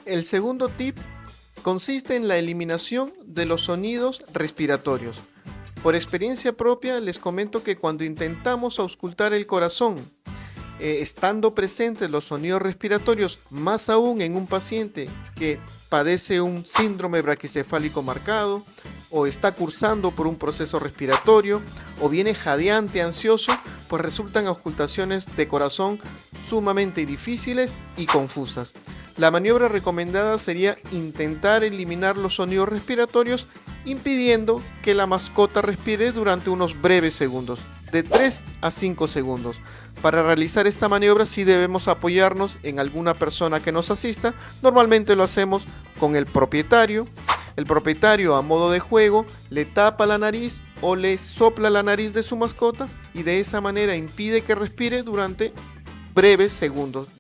El segundo tip consiste en la eliminación de los sonidos respiratorios. Por experiencia propia les comento que cuando intentamos auscultar el corazón, estando presentes los sonidos respiratorios, más aún en un paciente que padece un síndrome braquicefálico marcado o está cursando por un proceso respiratorio o viene jadeante, ansioso, pues resultan auscultaciones de corazón sumamente difíciles y confusas. La maniobra recomendada sería intentar eliminar los sonidos respiratorios impidiendo que la mascota respire durante unos breves segundos, de 3 a 5 segundos. Para realizar esta maniobra sí debemos apoyarnos en alguna persona que nos asista. Normalmente lo hacemos con el propietario. El propietario, a modo de juego, le tapa la nariz o le sopla la nariz de su mascota y de esa manera impide que respire durante breves segundos.